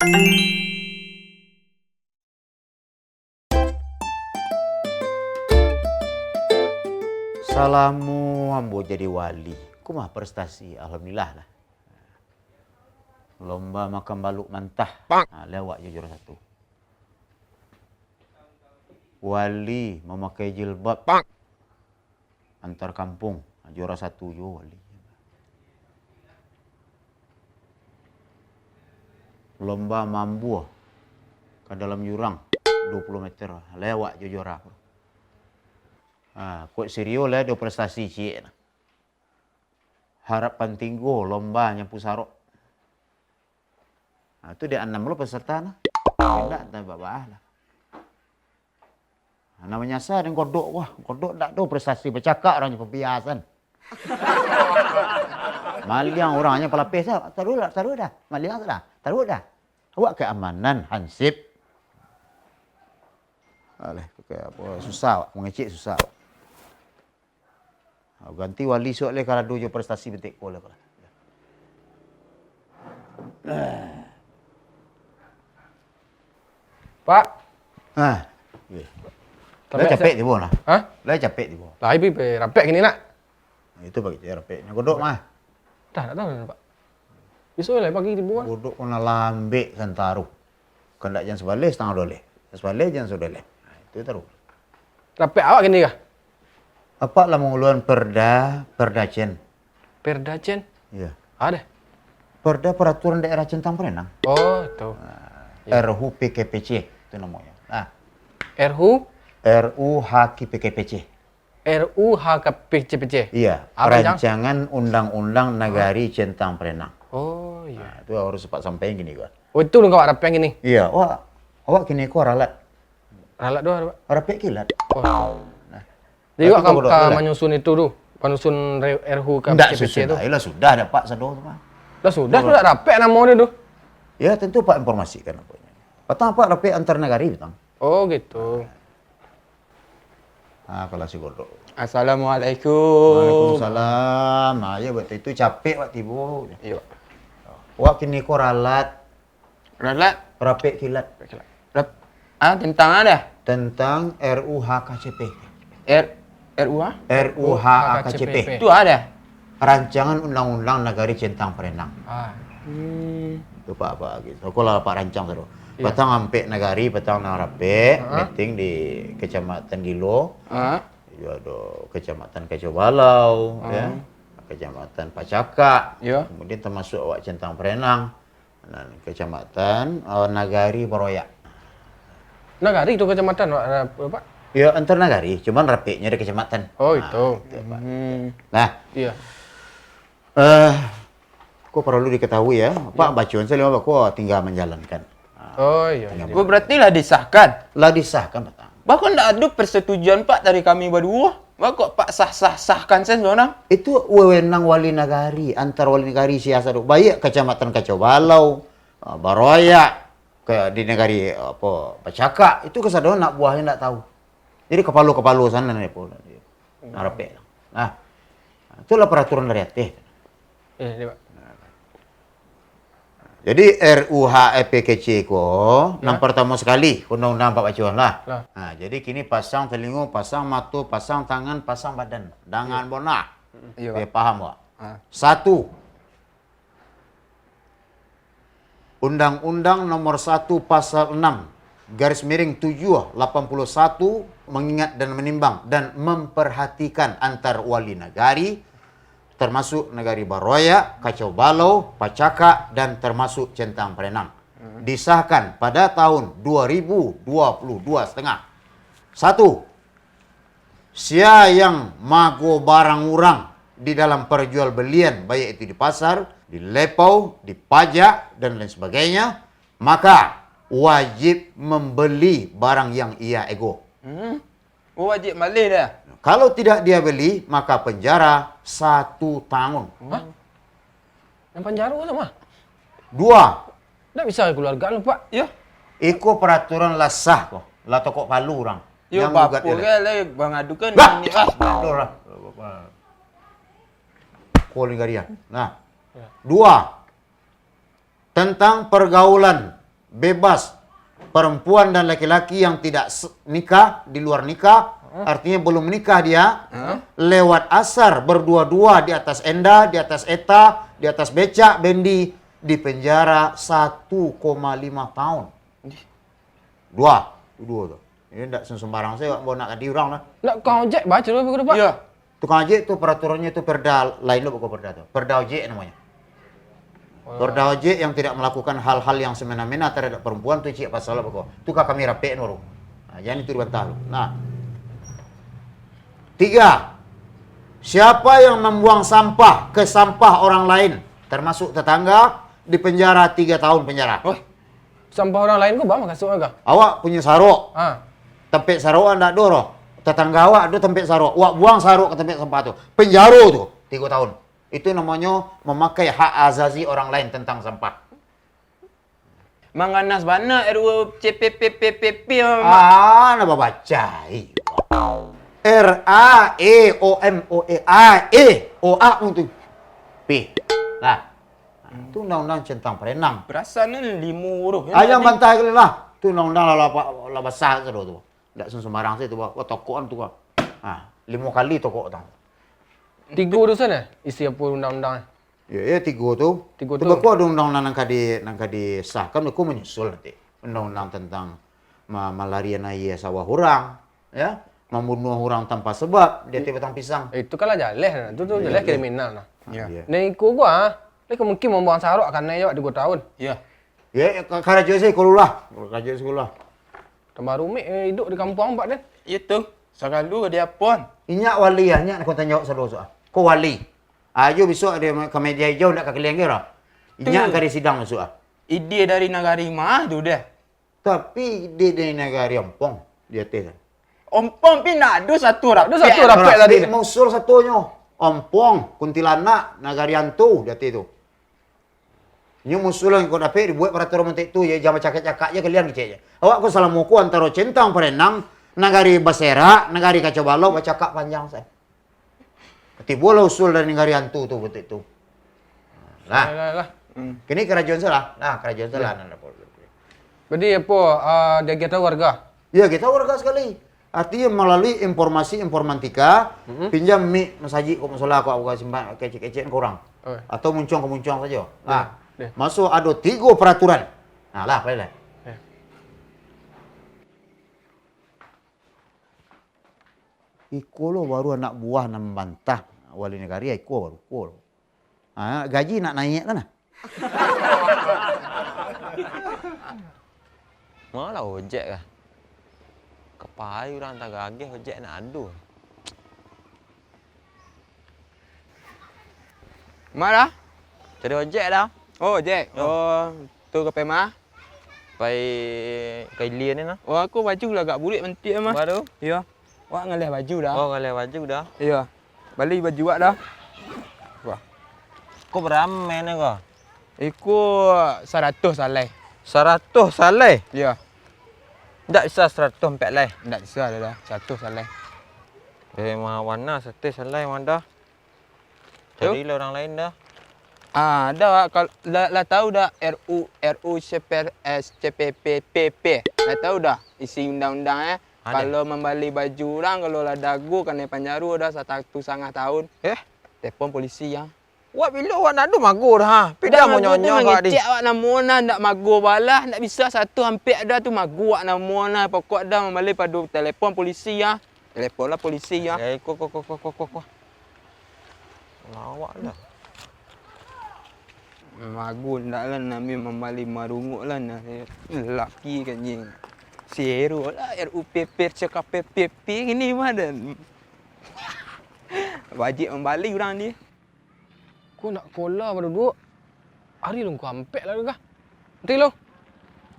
Salamu ambo jadi wali. Kumah prestasi, alhamdulillah lah. Lomba makan baluk mantah. Lewat je juara 1. Wali memakai jilbab. Antar kampung. Juara 1 juga wali. Lomba mambu ke dalam jurang 20 meter. Lewat je juara. Kuat serius lah ada prestasi cik. Harapan tinggu lomba nyapu sarok. Itu dia 6 peserta nah. Tidak tak babah lah. Namanya saya dan kodok. Wah, kodok tak tahu prestasi bercakap orangnya pembiasan. Maliang orangnya pelapis dah. Taruh dah. Maliang dah. Taruh dah. Awak keamanan hansip. Alah, pakai apa susah, mengecik susah. Ganti wali sok le kalau dojo prestasi betik ko lah. Pak. Lah capek tibo nah. Hah? Lah capek tibo. Lah ibu rapek gini nak. Itu bagi dia rapek. Godok mah. Tak tahu Pak. Besok lah pagi tibu kan. Godok kena lambe kan taruh. Kendak jangan sebalik setengah doleh. Sebalik jangan sodoleh. Itu taruh. Rapek awak gini kah? Apa lah mengeluarkan perda Cen. Perda Cen? Iya. Ada. Perda peraturan daerah Centang Perenang. Oh, itu. RUU PKPC itu namanya. RUU HKPKPC. RUU HKPCPC. Iya, Rancangan Undang-Undang Nagari Centang Perenang. Oh, iya. Nah, itu harus cepat sampai gini gua. Oh, itu dong awak rapek gini. Iya, awak kini ko ralat. Ralat doang, Pak. Rapek kilat. Oh. Jadi awak kan menyusun itu tuh, menyusun RUU HKPCPC itu. Tidak, sudah ada Pak Sado tu, Pak. Dah sudah rapek nama dia tuh. Ya, tentu Pak informasikan apa ini. Petang Pak rapek antar negari petang. Oh, gitu. Kalau si godok. Assalamualaikum. Waalaikumsalam. Ya betul itu capek Pak Tibo. Iya. Wak kini ko ralat. Ralat. Rapek kilat. Tentang ada? Tentang RUU HKCP. RUU HKCP. Itu ada? Rancangan Undang-Undang Nagari Centang Perenang. Itu Pak gitu. Aku lah Pak rancang tu. Petang ampe nagari, petang nang rape, meeting di Kecamatan Gilo. Itu ada Kecamatan Kacobalau, ya. Kecamatan Pacaka. Ya. Kemudian termasuk awak Centang Perenang dan Kecamatan Nagari Baroyak. Nagari itu kecamatan, Pak? Ya, antar nagari, cuman rapeknya di kecamatan. Oh, itu. Pak. Iya. Kok perlu diketahui ya, Pak Bacuan saya lima kok tinggal menjalankan. Oh, iya. Gue berarti lah disahkan. Lah disahkan, Pak. Bahkan tidak ada persetujuan Pak dari kami berdua. Kok Pak sahkan sen zona? Itu wewenang wali nagari, antar wali nagari siasa duk. Baik kecamatan Kacobalau, Baroyak, ke di negari apa Pacaka, itu kesadon nak buahnya tidak tahu. Jadi kepalu sana nih pun. Narape. Nah, itulah peraturan dari AT. Iya, Pak. Jadi RUU HKPCPC yang pertama sekali undang-undang Pak Bacuan lah. Nah, jadi kini pasang telinga, pasang mata, pasang tangan, pasang badan. Dengan bona. Iya, Pak. Paham, Pak? 1. Undang-Undang Nomor 1 Pasal 6 garis miring 7/81 mengingat dan menimbang dan memperhatikan antar wali nagari termasuk negari Baroyak, Kacobalau, Pacaka dan termasuk Centang Perenang. Disahkan pada tahun 2022 setengah. 1. Sia yang mago barang urang di dalam perjualbelian baik itu di pasar, di lepau, di pajak dan lain sebagainya, maka wajib membeli barang yang ia ego. Wajib malih dah. Kalau tidak dia beli, maka penjara 1 tahun. Hah? Yang penjara sama? 2. Tidak bisa keluarga lu, Pak. Ya. Iko peraturan lah sah kok. Lah tokok palu orang. Yo gugat bapu dia. ke bang adukan Bah! ini Lah. Calling garian. Nah. 2. Tentang pergaulan bebas perempuan dan laki-laki yang tidak nikah, di luar nikah, artinya belum menikah dia, lewat asar berdua-dua di atas enda, di atas eta, di atas becak, bendi, di penjara 1,5 tahun. Dua tuh. Ini tidak sembarang saya mau nak kadi orang lah. Nak kau ojek baca dulu ke depan. Iya. Tukang ojek itu peraturannya itu perda lain loh, bukan perda tuh. Perda ojek namanya. Perda ojek yang tidak melakukan hal-hal yang semena-mena terhadap perempuan tuh cik pasal apa kok. Itu kami rapiin baru. Nah, jangan itu dibantah lu. Nah. 3. Siapa yang membuang sampah ke sampah orang lain, termasuk tetangga, dipenjara 3 tahun penjara. Oh, Sampah orang lain kau bawa kasut agak. Awak punya sarok, tempat sarok anda doro. Tetangga awak ada tempat sarok, awak buang sarok ke tempat sampah tu. Penjara tu 3 tahun. Itu namanya memakai hak azazi orang lain tentang sampah. Manganas bana RUU CPPPP. Nak baca. RAEOMOE untuk P. Nah, itu undang-undang tentang perenang. Perasaan ni 5 huruf. Ayam bantai kali lah. Itu undang-undang la besar tu tu. Tak sembarang saya tu buat tokoan tu. 5 kali tokok tang. 3 tu sana isi apa undang-undang. Ya, 3 tu. 3 tu. Beku ada undang-undang nang kadi sahkan aku menyusul nanti. Undang-undang tentang malaria naya sawah orang, ya. Membunuh orang tanpa sebab, dia tiba-tiba pisang. Itu kan lah jaleh. Itu jaleh kriminal nah. Ya. Ni ikut gua, lek mungkin membuang sarok akan naik 2 tahun. Ya. Ya, karajo saya kululah. Karajo sekolah. Tambah rumit hidup di kampung Pak dan. Itu. Selalu dia pun. Inyak wali nya nak tanya jawab selalu soal. Ko wali. Ayo besok dia ke media hijau nak ke kalian kira. Inyak kari sidang masuk ah. Ide dari negara mah tu dah. Tapi dia dari negara Ompong dia teh. Ompong pindah ada satu rakyat. Ada satu rakyat tadi. Dia musul satunya. Ompong, Kuntilanak, Nagariantu dia teh tu. Ini musulan kau dapat dibuat peraturan menteri tu ya jangan cakap-cakap je kalian kecek je. Awak kau salah muku antara centang perenang, negari Basera, negari Kacabalo, cakap panjang saya. Tiba usul dari negari Antu tu betul tu. Lah. Kini kerajaan salah. Nah, kerajaan salah. Jadi apa dia kita warga? Ya, kita warga sekali. Artinya melalui informasi informatika, pinjam mi masaji kok masalah kok aku simpan kecek-kecek kurang. Atau muncung saja. Nah, masuk ada 3 peraturan. Nah, lah, boleh lah. Iko lo baru anak buah nak membantah wali negara Iko baru. Gaji nak naik kan? Malah ojek kah? Kepai orang tak gagih ojek nak adu. Mana? Jadi ojek dah. Oh, ojek. Oh, tu ke Pema? Pai kailian ni nah. Oh, aku baju lah agak burik mentik mah. Baru? Ya. Wak ngelih baju dah. Oh, kalau baju dah. Ya. Balik baju wak dah. Wah. Kau beramen ni kau? Ikut 100 salai. 100 salai? Ya. Tak bisa 100 empat lai. Tak bisa dah. 100 salai. Mah warna sate salai mana? Carilah orang lain dah. Dah kalau lah tahu dah RUU CPPPP. Dah tahu dah isi undang-undang Ada. Kalau membeli baju orang kalau lah dagu kena penjara dah 1,5 tahun. Telefon polisi ya. Wak bila awak nak adu magur ha? Pida mau nyonyo kau di. Cek awak nama nak magur balah nak bisa 1 hampir ada tu magur awak nama pokok dah membeli padu telefon polisi ya. Telefonlah polisi ya. Kok. Lawak dah. Magur ndak lah nami membeli marunguk lah nak lelaki kan ni. Seru lah RUPP cakap PPP ini mah dan. Wajib membeli orang ni. Kau nak kola pada 2 hari lu kau ampek lah kah? Nanti lu.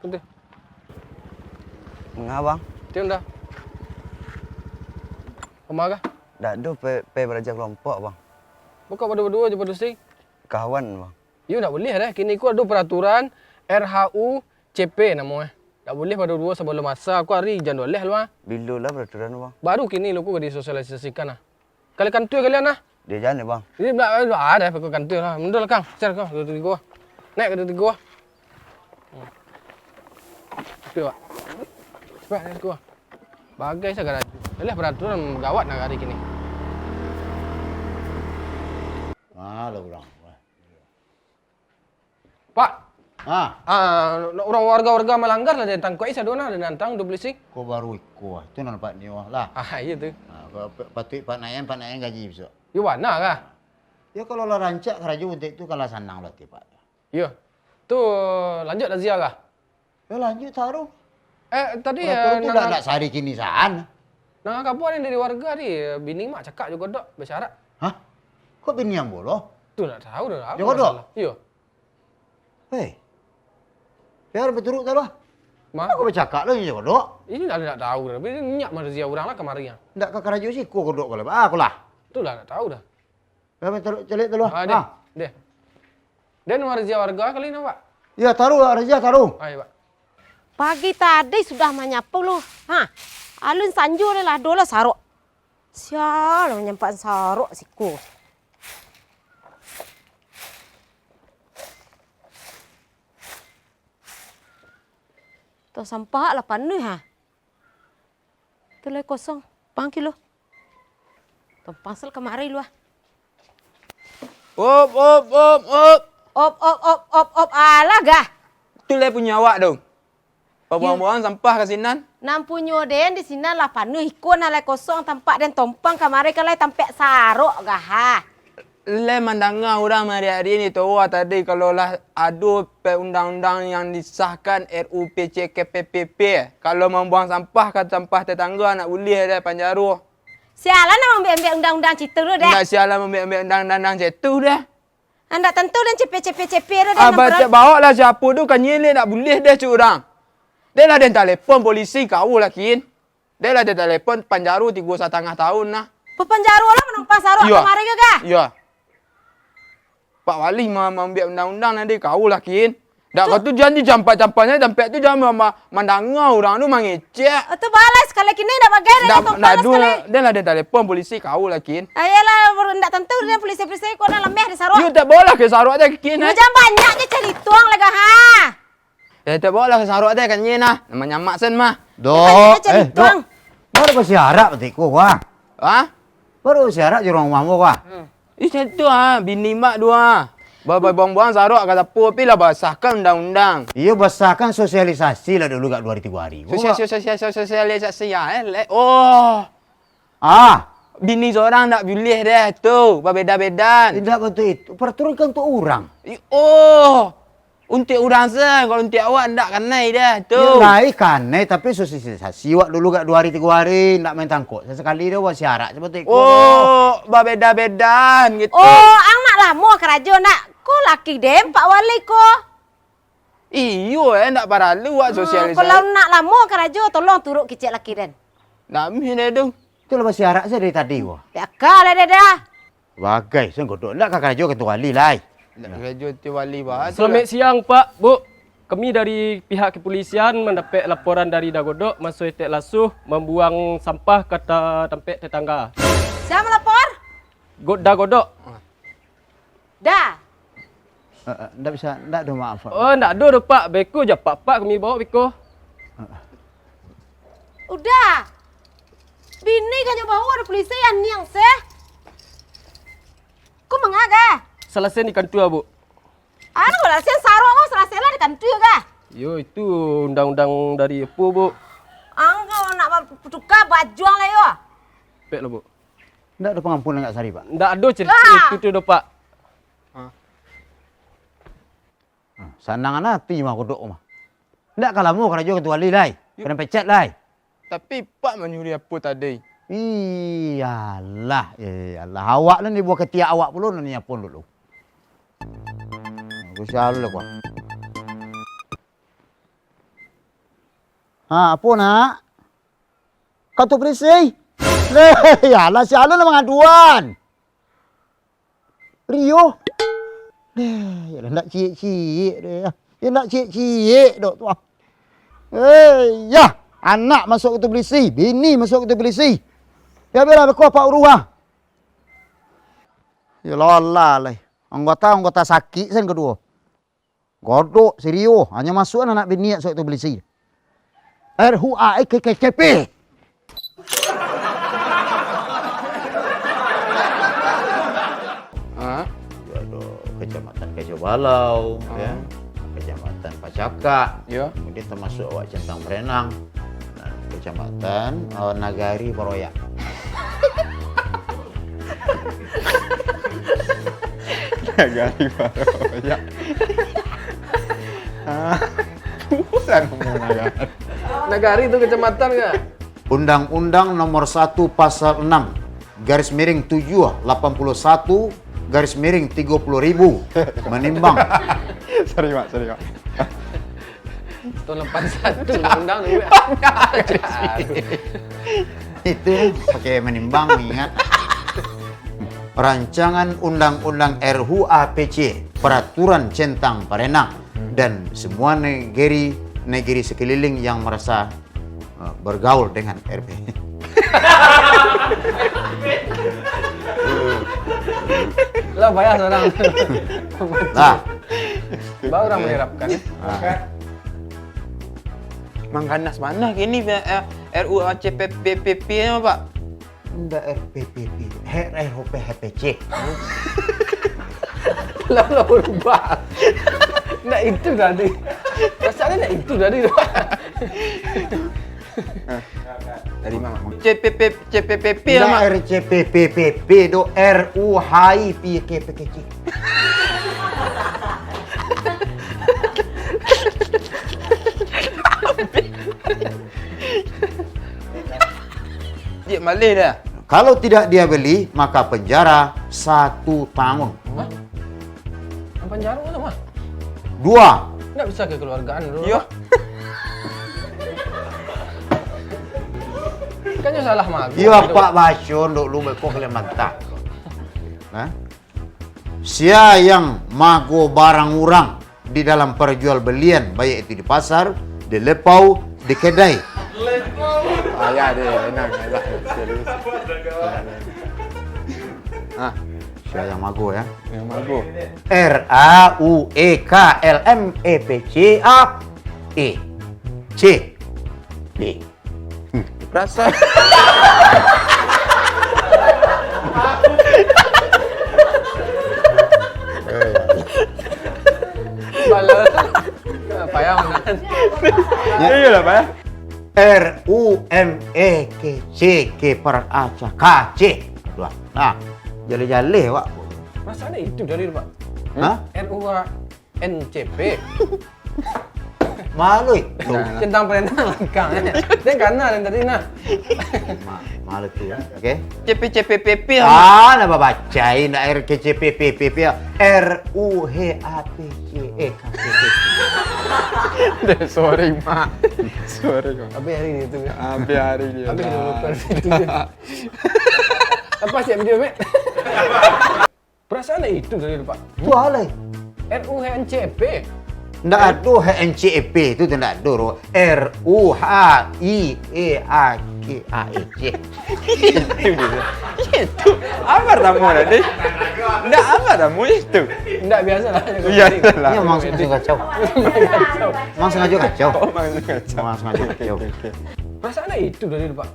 Nanti. Mengabang? Tiang dah. Kemana kah? Dah ada pe belajar kelompok bang. Buka pada 2 je pada sing. Kawan bang. You nak boleh dah. Kini aku ada peraturan RHU CP namanya. Tak boleh pada 2 sebelum masa aku hari jangan boleh lu ah. Bila lah peraturan bang? Baru kini lu aku disosialisasikan lah. Kali kantor kalian lah. Dia jalan bang. Ini ada pakai kantor lah. Mundur lah Kang. Share Kang. 2 3 Naik ke 2 3. Cepat, Pak. Cepat, aku. Bagai saya garaju. Alah peraturan gawat nak hari kini. Lah orang. Pak, Ah, orang warga-warga melanggar lah tentang kau isa dona dan tentang do polisi. kau baru ikut. Tu nampak ni lah. Iya tu. Patut Pak Nayan gaji besok. Yo mana kah? Ya kalau lah rancak kerja untuk itu kalau sanang lah Pak. Yo. Tu lanjut razia kah? Ya lanjut taruh. Tadi Peraturan tu nak sehari kini saan. nang kapuan yang dari warga ni bini mak cakap juga dok bersyarat. Hah? Kok bini yang bolo? Tu nak tahu dah. Jaga dok? Yo. Hei. Biar betul tak lah. Mah. Aku bercakap lah jaga dok. Ini dah nak tahu dah. Tapi nyak razia orang lah kemarin. Ndak ke kerja sih kau dok kalau. Aku lah. Tu lah nak tahu dah. Ya betul celik tu lah. Deh. Dan razia warga kali ni Pak. Ya taruh Raja taruh. Ayo Pak. Pagi tadi sudah menyapu loh. Alun sanjur lah dola sarok. Sial, menyampan sarok siku. Tuh sampah lah penuh Tuh lagi kosong. Pang kilo. Tuh pasal kemari lu Op. Op, alah gah. Tu le punya awak dong. Buang-buang sampah ke sinan. Nampunyo den di sini lah penuh ikon alai kosong tampak dan tompang kemari kalai tampak sarok gah Le mandanga orang hari-hari ni tahu tadi kalau lah adu undang-undang yang disahkan RUU PCKPPP. Kalau membuang sampah ke sampah tetangga nak boleh dah Panjaru. Sialan nak ambil undang-undang citu lu dah. Enggak sialah ambil undang-undang cetu dah. Anda tentu dan CP lu dah. Abang bawa lah siapa tu kan nyelek nak boleh dah curang. Dia lah dia telefon polisi kau lah kin. Dia lah dia telefon Panjaru 3,5 tahun lah. Pepenjara lah menumpang sarok kemari ke gak? Ya. Pak Wali ambil undang-undang nanti kau lah kin. Dak kau tu jangan campak-campaknya sampai tu jangan mandanga orang tu mangecek. Tu balas sekali kini dah bagai dah tompang sekali. Dia lah dia telefon polisi kau lah kin. Ayalah ndak tentu dan polisi-polisi kau nak lemah di sarok. You tak boleh ke sarok dia kin. Jangan banyak je cari tuang lah Ya tak boleh ke sarok dia kan nyena. Nama nyamak sen mah. Dok. Cari tuang. Baru kau siarak betik kau wah. Ha? Baru siarak di rumah mu wah. Macam tu bini mak dua. Buang-buang sarok kata apa lah basahkan undang-undang. Iya basahkan sosialisasi lah dulu kat 2 3 hari. Sosialisasi ya. Oh. Bini seorang tak boleh dah tu. Berbeza-beda. Tidak betul itu. Peraturan kan untuk orang. Oh. Untuk orang sen. Kalau untuk awak tak kanai dah tu. Ya kanai tapi sosialisasi wak dulu kat 2 hari 3 hari nak main tangkut. Sesekali dia wak siarak seperti itu. Oh, berbeza-beda gitu. Oh, ang nak lama kerja nak. Ko laki dem Pak Wali ko. Iyo nak paralu buat sosialisasi. Kalau nak lama kerja tolong turut kecil laki den. Nak mih tu. Itu lepas siarak saya dari tadi wah. Yakal ada dah. Bagai saya godok nak kakak kerja ketua wali lah. Nak kerja tu wali bahas. Selamat siang Pak, Bu. Kami dari pihak kepolisian mendapat laporan dari Dagodok masuk Etek Lasuh membuang sampah ke tempat tetangga. Siapa melapor? Dagodok. Dah. Ndak bisa, ndak ada maaf. Oh, ndak ada dah Pak. Beko je Pak kami bawa beko. Udah. Bini kan bawa ada polisi yang seh. Kau mengaga? Selesai di kantor, Bu. Anu lah sen sarong kau selesai lah di kantor ke? Yo, itu undang-undang dari apa, Bu? Angkau nak tukar bajuang lah yo. Pek lah, Bu. Ndak ada pengampunan kat Sari, Pak. Ndak ada cerita itu dah, Pak. Sanangan hati mah godok mah. Ndak kalau mau kerja ketua wali lah. Kena pecat lah. Tapi Pak menyuri apa tadi? Iyalah, awak ni buat ketiak awak pula ni apa dulu. Aku selalu lah kau. Apa nak? Kau tu polisi? Yalah selalu lah pengaduan. Rio. Yalah nak cik-cik dia. Dia nak cik-cik dok tu. Ya, anak masuk ke polisi, bini masuk ke polisi. Ya biarlah aku apa uruah. Ya lola lah. Anggota sakit sen kedua. Godok serio, hanya masuk anak bini masuk ke polisi. RUAKKCP. Ah, Aduh, Kecamatan Keciobalau, ya. Kecamatan Pacaka, ya. kemudian termasuk Wak Centang Perenang, dan Kecamatan Nagari Baroya. Nagari Baroya. Bukan ngomong Nagari. Nagari itu kecamatan nggak? Undang-Undang Nomor 1 Pasal 6 garis miring 781 garis miring 30.000 menimbang. Sorry Mak, sorry Mak. Tahun 81 undang-undang dulu. Itu pakai menimbang mengingat rancangan undang-undang RUAPC peraturan centang Parenang dan semua negeri sekeliling yang merasa bergaul dengan RP. Lah bayar seorang. Nah, Baru orang menerapkan ya. Mangganas mana kini RUACPPP nya Pak? enggak RPPP, RUPHPC. Lah berubah. Nah itu tadi. Masalahnya itu tadi. Dari mana? CPPP Enggak nama. RCPPP do RUHIPKPKC. Dia malih dah. Kalau tidak dia beli, maka penjara 1 tahun. Penjara mana mah? 2. Enggak bisa kekeluargaan dulu. Iya. Kan yang salah mah. Iya Pak Basion dok lu kok Kalimantan. Nah, sia yang mago barang orang di dalam perjualbelian baik itu di pasar, di lepau, di kedai. Ayah deh, enak lah. Serius. Ah, Sia yang mago ya. yang mago. RAUEKLMEPCAE. Perasaan. Bala. Apa yang menahan? Iya lah Pak ya. RUMEKCK peracak KC. Nah, jale-jale Pak. Masalahnya itu dari Pak. Hah? RUANCP. Malu. Centang Perenang kang. Dia karena yang tadi nah. Malu tuh ya. Oke. CPCPPP Ah, nama bacain RKCPPPP RUHAPCE. Sorry Mak. Sorry Mak. Tapi hari ini itu ya. Sampai hari ini. Tapi kita lupa itu. Apa sih video Mek? Perasaan itu dari Pak. Itu alay. RUHNCP. Nggak ada HNCEP itu tidak ada. RUHIEAKAEC. Itu apa tamu tadi? Enggak apa tamu itu. Enggak biasa lah. Iya lah. Ini memang sengaja kacau. Memang sengaja kacau. Oh, maksudnya kacau. Memang sengaja kacau. Perasaan itu dari Pak.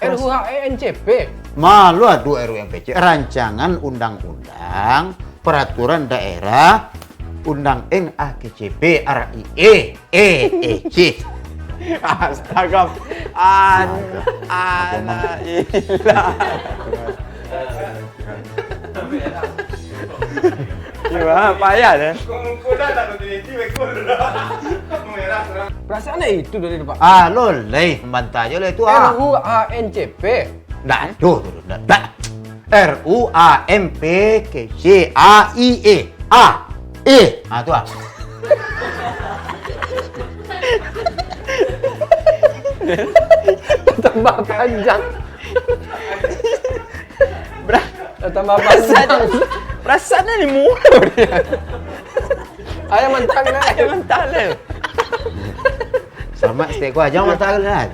RUHNCP. Malu adu RUMPC. Rancangan undang-undang peraturan daerah undang NAKCP RIE EEC. Astaga. Ana ilah. Gimana payah deh. Perasaan itu dari Pak. Ah, lo leh membantah aja lah itu ah. RUHNCP. Nggak ada tuh, nggak. RUAMPKCAIE A. Ah, itu ah. Tambah panjang. Tambah panjang. Perasaannya di mulut dia. Ayah mentang lah. Ayah mentah lah. Sama setiap gua aja mantap lah.